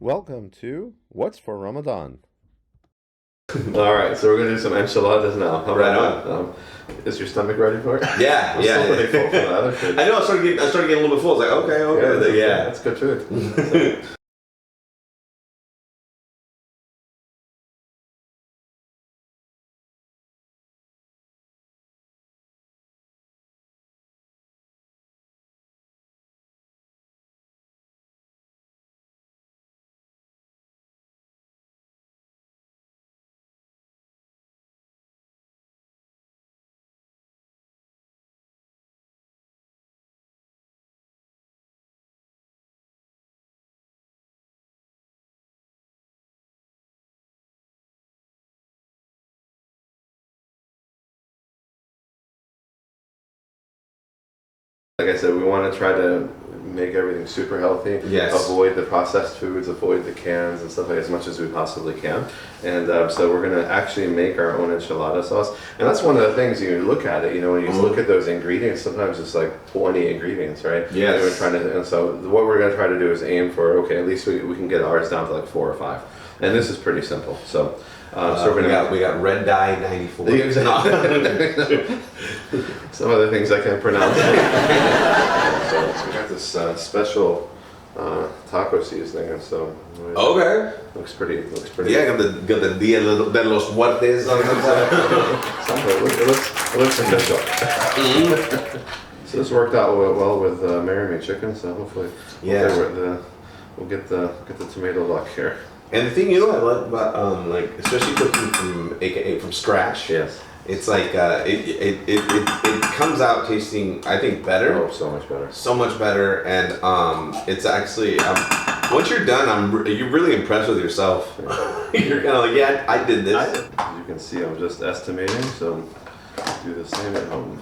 Welcome to What's for Ramadan? All right, so we're gonna do some enchiladas now. How Right about that? Is your stomach ready for it? Yeah, I'm yeah. still pretty full from the other food. I know. I started getting a little bit full. I was like, okay, yeah. That's good food. Like I said, we want to try to make everything super healthy. Yes. Avoid the processed foods, avoid the cans and stuff like as much as we possibly can. And so we're going to actually make our own enchilada sauce. And that's one of the things you look at it. You know, when you look at those ingredients, sometimes it's like 20 ingredients, right? Yes. And we're trying to. And so what we're going to try to do is aim for at least we can get ours down to like 4 or 5. And this is pretty simple. So. So we got red dye 94. Some other things I can't pronounce. So we got this special taco seasoning. So Okay. looks pretty. Yeah, got the Dia de los Muertes on the side. It looks official. So this worked out well with marinated chicken. So hopefully, we'll get the tomato luck here. And the thing I like about like especially cooking from scratch. Yes. It's like it comes out tasting, I think, better. Oh, so much better. So much better, and it's actually once you're done, you're really impressed with yourself. You're kind of like, yeah, I did this. As you can see, I'm just estimating, so do the same at home.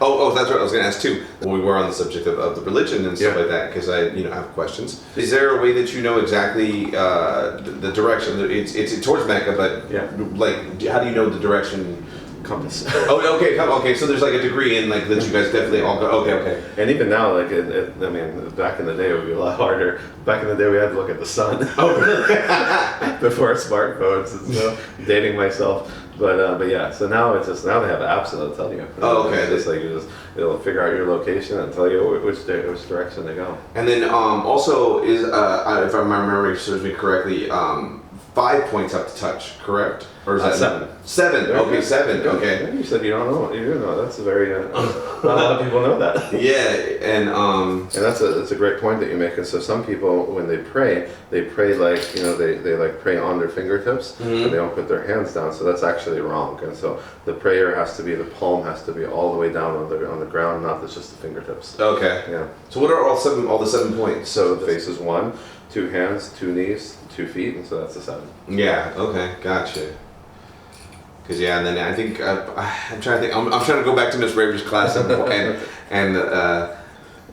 Oh, that's what I was going to ask too. When we were on the subject of the religion and stuff like that, because I have questions. Is there a way that you know exactly the direction? It's towards Mecca, but like, how do you know the direction? Compass. Okay. So there's like a degree in like that you guys definitely all go. Okay. And even now, like I mean, back in the day it would be a lot harder. Back in the day we had to look at the sun. Oh, really? Before smartphones, and so dating myself. But yeah, so now now they have apps that'll tell you. Oh, okay. It's like it'll figure out your location and tell you which direction to go. And then also is if my memory serves me correctly, 5 points up to touch, correct? Or is that 7? 7. Okay, 7. Okay. You said you don't know. You do know. That's a very not a lot of people know that. Yeah, and that's a great point that you make. And so some people, when they pray like they like pray on their fingertips and they don't put their hands down. So that's actually wrong. And so the prayer has to be, the palm has to be all the way down on the ground, not just the fingertips. Okay. Yeah. So what are all the 7 points? So the face is 1, 2 hands, 2 knees, 2 feet, and so that's the 7. Yeah. Okay. Gotcha. Because and then I think I'm trying to think. I'm trying to go back to Miss Raver's class and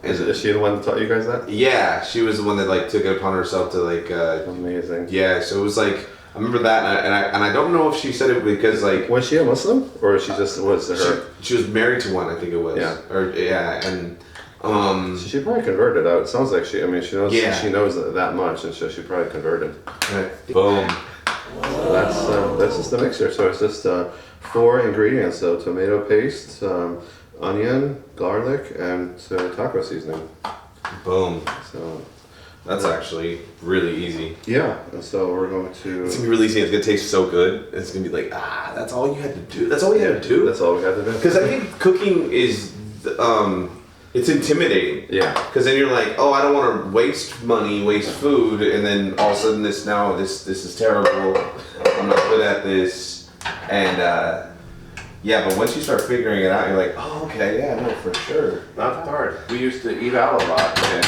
is she the one that taught you guys that? Yeah, she was the one that like took it upon herself to like. Amazing. Yeah, so it was like I remember that, and I don't know if she said it because like was she a Muslim or she just was her? She was married to one, I think it was. Yeah. And. So she probably converted out. It sounds like she knows. Yeah. She knows that much, and so she probably converted. Boom. So that's just the mixer. So it's just 4 ingredients. So tomato paste, onion, garlic, and taco seasoning. Boom. So that's actually really easy. Yeah. And so we're going to. It's gonna be really easy. It's gonna taste so good. It's gonna be like that's all you had to do. That's all you had to do. That's all we had to do. Because I think cooking is it's intimidating. Yeah. Because then you're like, oh, I don't want to waste money, waste food, and then all of a sudden this is terrible. I'm not good at this, and but once you start figuring it out, you're like, oh, okay, yeah, no, for sure. Not that hard. We used to eat out a lot, and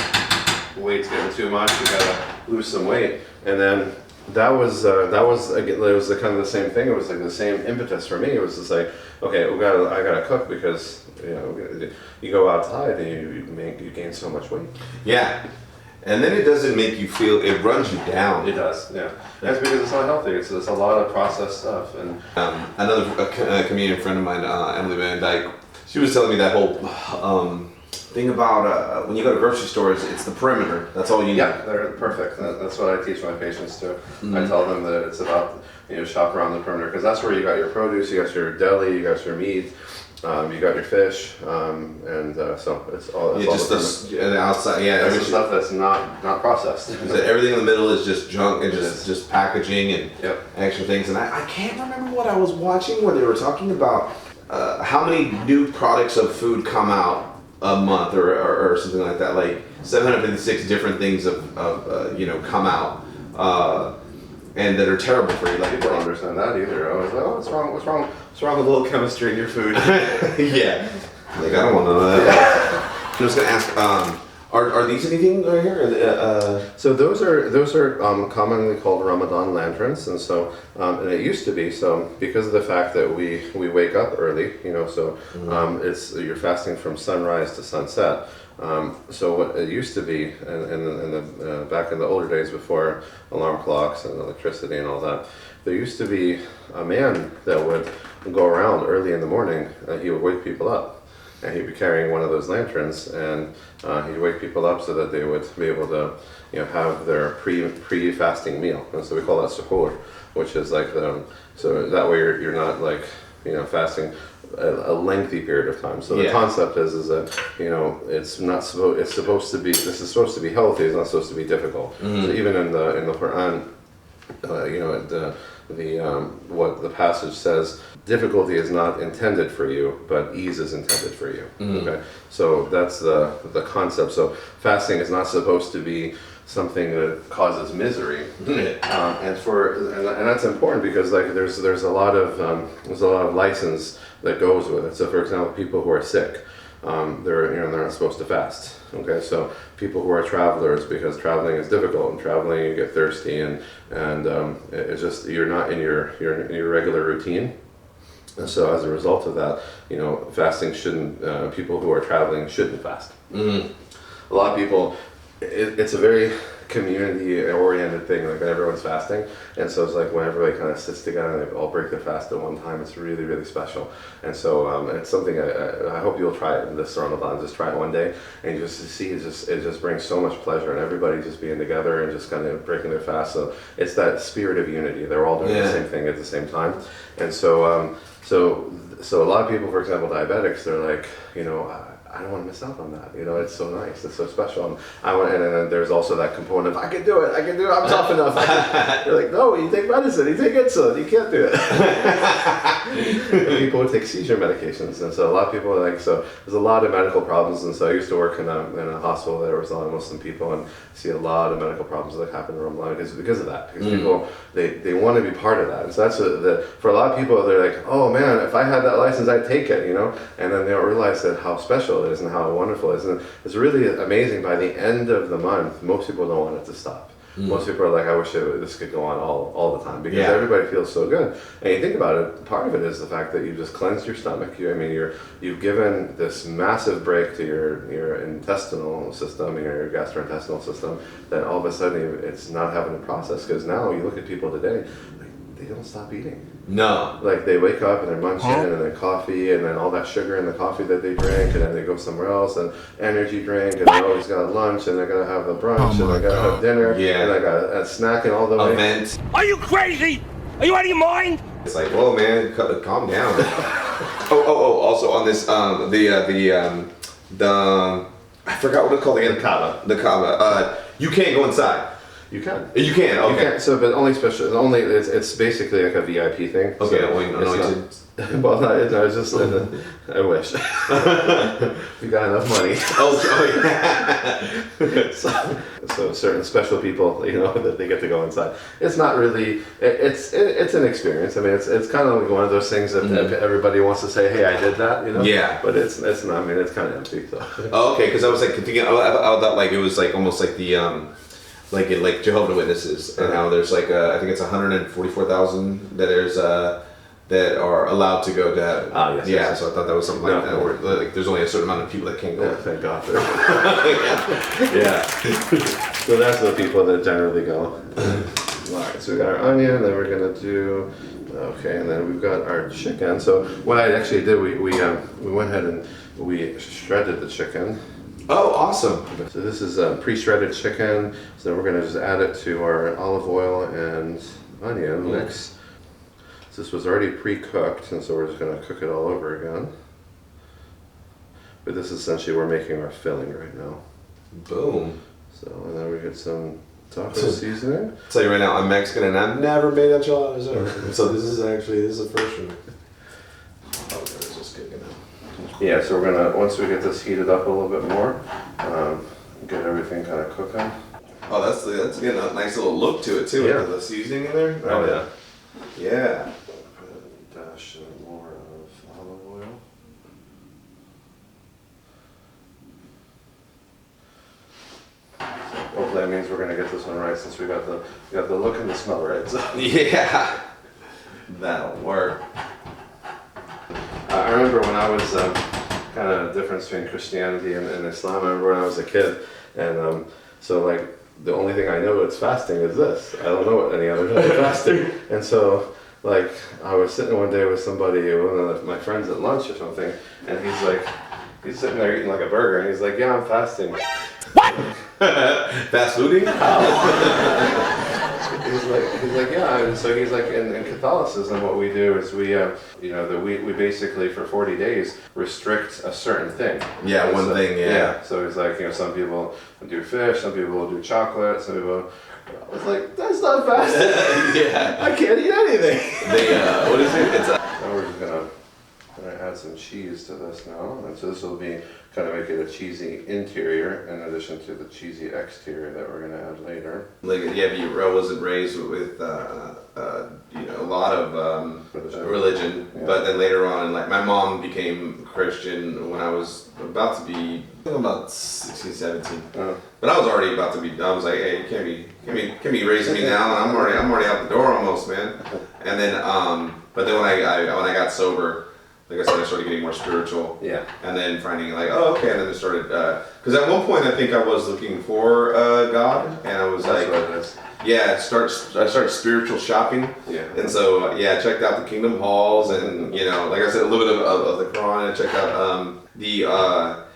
weight's getting too much. You gotta lose some weight, and then that was again, it was kind of the same thing. It was like the same impetus for me. It was just like, okay, I gotta cook because you go outside and you gain so much weight. Yeah. And then it doesn't make you feel, it runs you down. It does, yeah. That's because it's not healthy. It's a lot of processed stuff. And another comedian friend of mine, Emily Van Dyke, she was telling me that whole thing about when you go to grocery stores, it's the perimeter. That's all you need. Yeah, they're perfect. That's what I teach my patients too. I tell them that it's about, shop around the perimeter, because that's where you got your produce, you got your deli, you got your meat, you got your fish, and so it's all. Yeah, just the outside. Yeah, that's the stuff that's not processed. Everything in the middle is just junk and just packaging and Yep. extra things. And I can't remember what I was watching where they were talking about how many new products of food come out a month or something like that. Like 756 different things come out. And that are terrible for you. Like, people don't understand that either. I was like, what's wrong with a little chemistry in your food? Yeah. Like, I don't want to know that. I'm just gonna ask, are these anything right here? So those are commonly called Ramadan lanterns, and so and it used to be so because of the fact that we wake up early, it's you're fasting from sunrise to sunset. So what it used to be, back in the older days before alarm clocks and electricity and all that, there used to be a man that would go around early in the morning. He would wake people up, and he'd be carrying one of those lanterns, and he'd wake people up so that they would be able to, have their pre-fasting meal. And so we call that suhoor, which is like so that way you're not like fasting a lengthy period of time. So the concept is that it's supposed to be, this is supposed to be healthy. It's not supposed to be difficult. So even in the Quran, what the passage says, difficulty is not intended for you, but ease is intended for you. Okay, so that's the concept. So fasting is not supposed to be something that causes misery, and that's important because like there's a lot of license that goes with it. So for example, people who are sick, they're not supposed to fast. Okay, so people who are travelers, because traveling is difficult, and traveling you get thirsty, and it's just you're not in your regular routine. And so as a result of that, fasting shouldn't. People who are traveling shouldn't fast. A lot of people. It's a very community-oriented thing, like everyone's fasting, and so it's like when everybody kind of sits together and they all break their fast at one time, it's really, really special. And so it's something I hope you'll try it this Ramadan. Just try it one day, and you just see it just brings so much pleasure, and everybody just being together and just kind of breaking their fast. So it's that spirit of unity. They're all doing the same thing at the same time, and so a lot of people, for example, diabetics, they're like, I don't want to miss out on that. It's so nice. It's so special. And then there's also that component of, I can do it. I'm tough enough. You're like, no, you take medicine. You take insulin. You can't do it. And people would take seizure medications. And so a lot of people are like, so there's a lot of medical problems. And so I used to work in a hospital that was a lot of Muslim people and see a lot of medical problems that happen in Ramadan because of that. Because people, they want to be part of that. And so that's for a lot of people, they're like, oh man, if I had that license, I'd take it, And then they don't realize that how special it is and how wonderful it is. And it's really amazing. By the end of the month, most people don't want it to stop. Most people are like, I wish this could go on all the time, because everybody feels so good. And you think about it, part of it is the fact that you just cleansed your stomach. You've given this massive break to your intestinal system, your gastrointestinal system, that all of a sudden it's not having to process. Because now you look at people today, they don't stop eating. No. Like they wake up and they're munching and then coffee and then all that sugar in the coffee that they drink, and then they go somewhere else and energy drink, and they always got lunch, and they're gonna have a brunch, and they're gonna have dinner, and they got a snack and all the way. Event. Are you crazy? Are you out of your mind? It's like, whoa man, calm down. Also on this I forgot what it's called again. The Kaaba. You can't go inside. You can. You can. Okay. You can. So, but only special. Only it's basically like a VIP thing. Okay. So Anointed. Well, no, it's just. I wish. You got enough money. So certain special people, that they get to go inside. It's not really. It's an experience. I mean, it's kind of like one of those things that everybody wants to say, "Hey, I did that," Yeah. But it's not. I mean, it's kind of empty. So. Oh, okay. Because I was like thinking, I thought like it was like almost like the like Jehovah's Witnesses, and how there's like I think it's 144,000 that are allowed to go to heaven. Yes. Yeah. Yes. So I thought that was something like that, where like there's only a certain amount of people that can go. Yeah, thank God for that. Yeah. So that's the people that generally go. Alright, so we got our onion, then we're gonna do, okay, and then we've got our chicken. So what I actually did, we went ahead and we shredded the chicken. Oh, awesome. So this is pre-shredded chicken. So we're gonna just add it to our olive oil and onion mix. So this was already pre-cooked, and so we're just gonna cook it all over again. But this is essentially, we're making our filling right now. Boom. So, and then we get some taco seasoning. I'll tell you right now, I'm Mexican and I've never made enchiladas ever. So this is the first one. Oh, it's just cooking now. Yeah, so we're gonna, once we get this heated up a little bit more, get everything kind of cooking. Oh, that's getting a nice little look to it too. Yeah. With the seasoning in there. Oh yeah. Yeah. Put a dash more of olive oil. Hopefully that means we're gonna get this one right, since we got the look and the smell right. So. Yeah. That'll work. I remember when I was kind of the difference between Christianity and Islam. I remember when I was a kid, and so like the only thing I know that's fasting is this. I don't know what any other type of fasting. And so like I was sitting one day with somebody, one of my friends at lunch or something, and he's sitting there eating like a burger, and he's like, "Yeah, I'm fasting." What? Fast fooding? He's like, yeah. And so he's like, in Catholicism, what we do is we basically for 40 days restrict a certain thing. Yeah, And one so, thing, yeah. So he's like, some people do fish, some people will do chocolate, some people. I was like, that's not fasting. Yeah. I can't eat anything. What is it? It's Now we're just gonna add some cheese to this now, and so this will be kind of make it a cheesy interior in addition to the cheesy exterior that we're gonna add later. like, yeah, I wasn't raised with a lot of religion, Yeah. but then later on, like my mom became Christian when I was about to be, I think about 16, 17. But I was already about to be. I was like, hey, you can't be raising me now, and I'm already out the door almost, man. And then, but then when I got sober. Like I said, I started getting more spiritual. Yeah. And then finding like, oh, okay. And then it started, because at one point I think I was looking for God, and I was That's like, what it is. yeah, I started spiritual shopping. Yeah. And so, I checked out the Kingdom Halls, and like I said, a little bit of the Quran. And I checked out the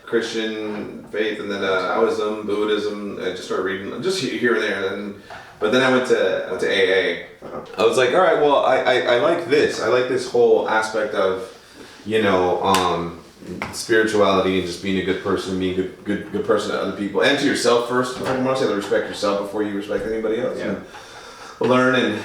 Christian faith, and then Taoism, Buddhism. I just started reading just here and there, but then I went to AA. I was like, all right, well, I like this. I like this whole aspect of spirituality and just being a good person, being a good person to other people and to yourself first. You have to respect yourself before you respect anybody else. Yeah. And learn, and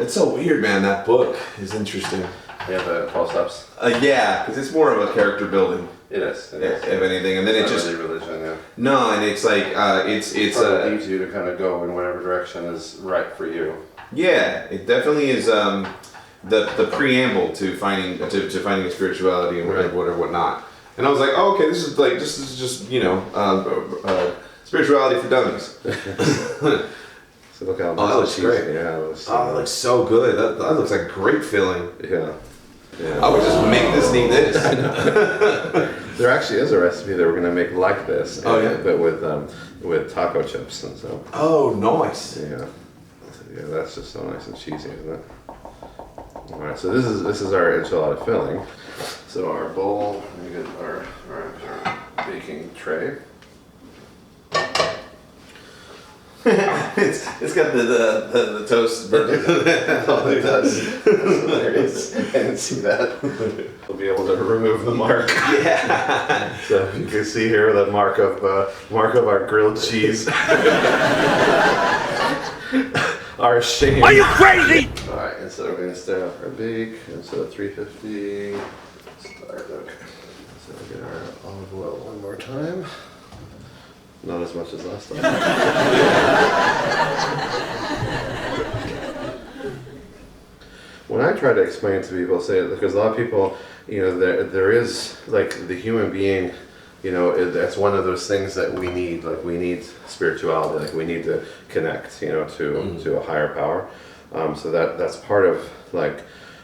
it's so weird, man. That book is interesting. Yeah, the 12 steps. Yeah, because it's more of a character building. It is. If anything, and then it's it just really religion. Yeah. No, and it's like it leads you to kind of go in whatever direction is right for you. Yeah, it definitely is. The preamble to finding a spirituality and whatnot. And I was like, oh, okay, this is just spirituality for dummies. So look how that looks great. Yeah, it looks so good. That looks like great filling. Yeah. I would just make this need this. There actually is a recipe that we're gonna make like this. Oh yeah, but with taco chips and so. Oh, nice. Yeah. Yeah, that's just so nice and cheesy, isn't it? All right, so this is our enchilada filling. So our bowl, we get our baking tray. it's got the toast burger. Oh, it does. That's hilarious. I didn't see that. We'll be able to remove the mark. Yeah. So you can see here the mark of our grilled cheese. Our shame. Are you crazy? Alright, and so we're going to start off our bake, and so 350, start, okay. So we'll get our olive oil one more time. Not as much as last time. When I try to explain to people, because a lot of people, there is, like, the human being, that's one of those things that we need. Like, we need spirituality. Like, we need to connect, to a higher power. So that's part of, like,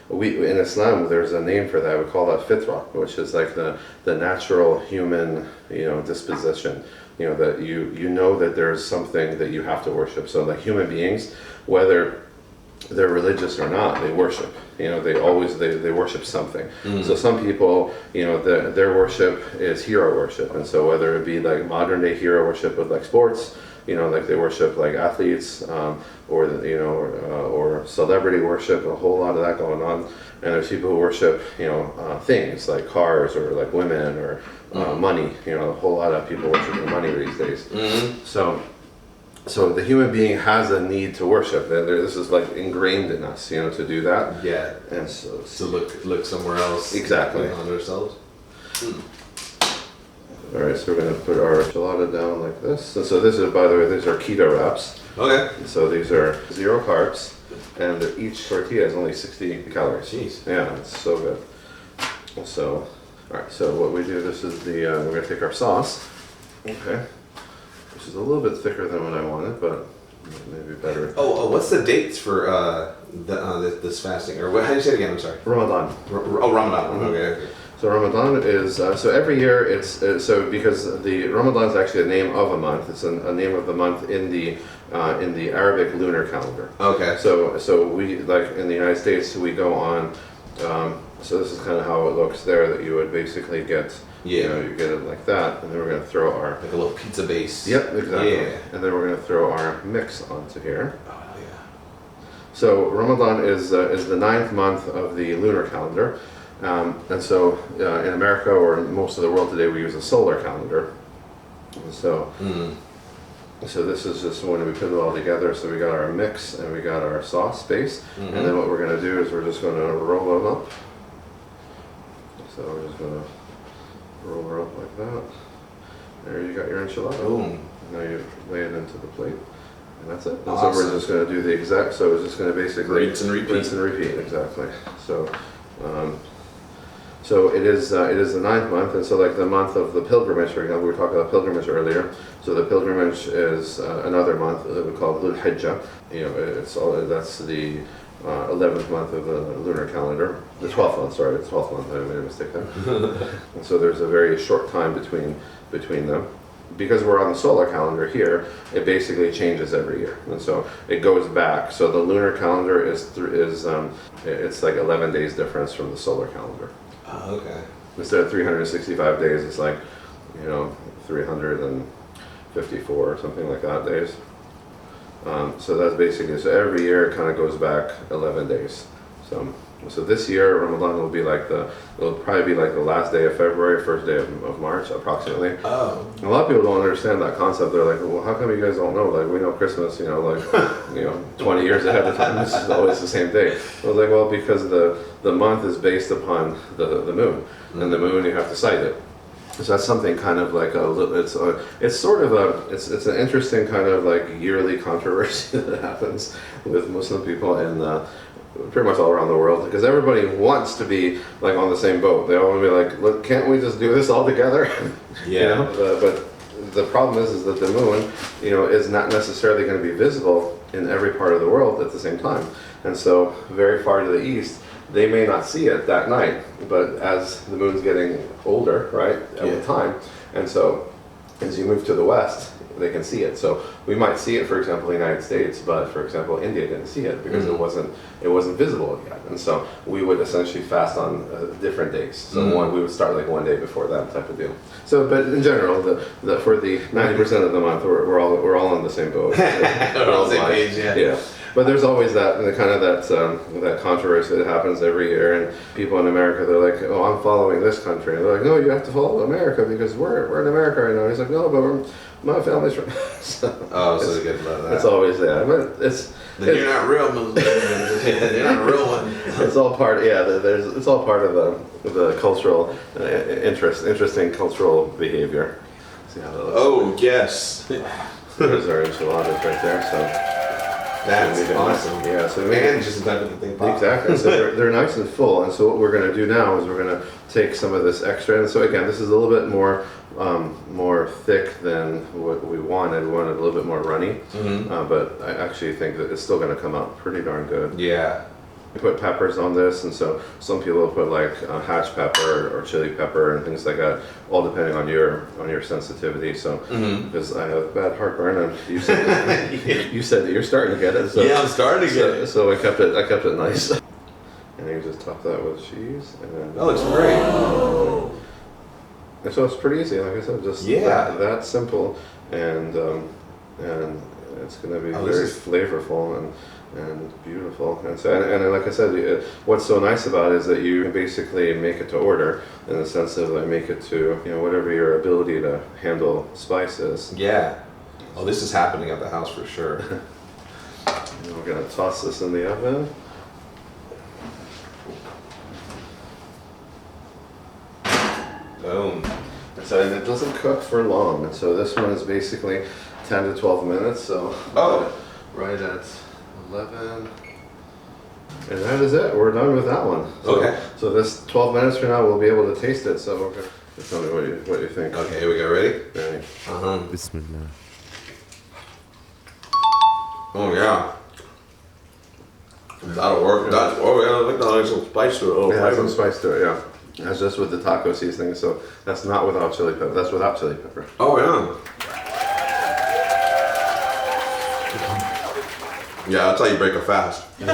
in Islam, there's a name for that. We call that fitrah, which is like the natural human, disposition. That you know that there's something that you have to worship. So, like, human beings, whether they're religious or not, they worship. You know, they worship something. So some people, you know, their worship is hero worship, and so whether it be like modern day hero worship with like sports, you know, like they worship like athletes, or celebrity worship, a whole lot of that going on. And there's people who worship, you know, things like cars or like women or money. You know, a whole lot of people worship money these days. So the human being has a need to worship. This is like ingrained in us, you know, to do that. Yeah. And so To look somewhere else. Exactly. On ourselves. All right, so we're going to put our enchilada down like this. And so this is, by the way, these are keto wraps. Okay. So these are 0 carbs, and each tortilla is only 60 calories. Jeez. Yeah, it's so good. So, all right, so what we do, this is we're going to take our sauce. Okay. This is a little bit thicker than what I wanted, but maybe better. Oh, what's the dates for this fasting? Or how do you say it again? I'm sorry. Ramadan. Ramadan. Okay. So Ramadan is, so every year it's, so because the Ramadan is actually a name of a month. It's a name of the month in the Arabic lunar calendar. Okay. So we, like in the United States, we go on, so this is kind of how it looks there, that you would basically get, you know, you get it like that, and then we're going to throw our... Like a little pizza base. Yep, exactly. Yeah. And then we're going to throw our mix onto here. Oh, yeah. So Ramadan is the 9th month of the lunar calendar. And so in America or in most of the world today, we use a solar calendar. And so, so this is just when we put it all together. So we got our mix and we got our sauce base. And then what we're going to do is we're just going to roll it up. So we're just going to roll her up like that. There you got your enchilada. Boom. Now you lay it into the plate. And that's it. And Awesome. so we're just going to do the exact, so it's just going to basically... Rinse and repeat. Rinse and repeat, exactly. So... So it is the 9th month, and so like the month of the pilgrimage, for example, we were talking about pilgrimage earlier. So the pilgrimage is another month that we call Dhul Hijjah. You know, that's the 11th month of the lunar calendar. The 12th month, sorry, the 12th month. I made a mistake there. And so there's a very short time between them. Because we're on the solar calendar here, it basically changes every year, and so it goes back. So the lunar calendar is it's like 11 days difference from the solar calendar. Oh, okay. Instead of 365 days, it's like, you know, 354 or something like that days. So that's basically, so every year it kind of goes back 11 days. So this year Ramadan will be like it'll probably be like the last day of February, first day of March, approximately. Oh. A lot of people don't understand that concept. They're like, well, how come you guys don't know? Like, we know Christmas, you know, like, 20 years ahead of time. This is always the same day. I was like, well, because the month is based upon the moon, and the moon, you have to sight it. So that's something kind of like it's sort of it's an interesting kind of like yearly controversy that happens with Muslim people in pretty much all around the world, because everybody wants to be like on the same boat. They all want to be like, look, can't we just do this all together? Yeah. You know? But the problem is that the moon, you know, is not necessarily going to be visible in every part of the world at the same time. And so very far to the east, they may not see it that night, but as the moon's getting older, right, over time, and so as you move to the west, they can see it. So we might see it, for example, in the United States, but for example, India didn't see it because it wasn't visible yet. And so we would essentially fast on different days. So we would start like one day before that type of deal. So, but in general, for the 90% of the month, we're all on the same boat. We're all on the same page, yeah. Yeah. But there's always that kind of that controversy that happens every year, and people in America, they're like, "Oh, I'm following this country," and they're like, "No, you have to follow America because we're in America right now." He's like, "No, but my family's from." So they get about that. It's always that, but you're not real Muslim. You're not a real one. It's all part, it's all part of the cultural interesting cultural behavior. See how that looks. Oh yes. There's our enchiladas right there. So. That's awesome. Yeah, so just the type of thing pop. Exactly. So they're nice and full, and so what we're going to do now is we're going to take some of this extra. And so again, this is a little bit more thick than what we wanted. We wanted a little bit more runny, but I actually think that it's still going to come out pretty darn good. Yeah. you put peppers on this, and so some people will put like hatch pepper or chili pepper and things like that, all depending on your sensitivity. So because I have bad heartburn, and you said you said that you're starting to get it. So, Yeah, I'm starting to get it. So I kept it nice. And you just top that with cheese, and then That looks great. and so it's pretty easy. Like I said, just that simple, and it's going to be very flavorful and beautiful. And so and like I said, what's so nice about it is that you basically make it to order, in the sense of like make it to whatever your ability to handle spice is. Yeah. Oh, this is happening at the house for sure. And we're going to toss this in the oven. Boom. And it doesn't cook for long, and so this one is basically 10 to 12 minutes. So right at 11, and that is it. We're done with that one. So, Okay. So this 12 minutes from now, we'll be able to taste it. So tell me what you think. Okay, here we go. Ready? Ready. Bismillah. Oh yeah. That'll work. Look, that has some spice to it. It has some spice to it. Yeah. That's just with the taco seasoning. So that's not without chili pepper. That's without chili pepper. Oh yeah. Yeah, that's how you break a fast. This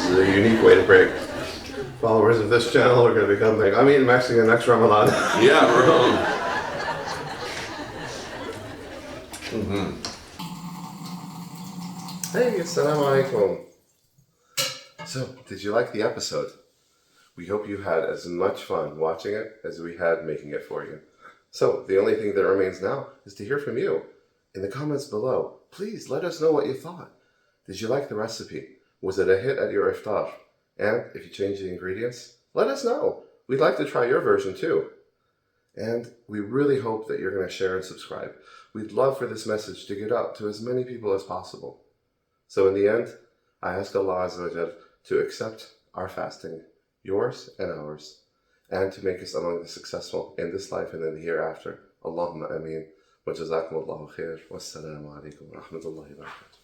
is a unique way to break. Followers of this channel are going to become big. I'm eating Mexican next Ramadan. Yeah, bro. Hey, assalamu alaikum. So, did you like the episode? We hope you had as much fun watching it as we had making it for you. So, the only thing that remains now is to hear from you. In the comments below, please let us know what you thought. Did you like the recipe? Was it a hit at your iftar? And if you changed the ingredients, let us know. We'd like to try your version too. And we really hope that you're going to share and subscribe. We'd love for this message to get out to as many people as possible. So in the end, I ask Allah Azza wa Jal to accept our fasting, yours and ours, and to make us among the successful in this life and in the hereafter. Allahumma ameen. Wa jazakumullahu khair. Wassalamu alaikum wa rahmatullahi wa barakatuh.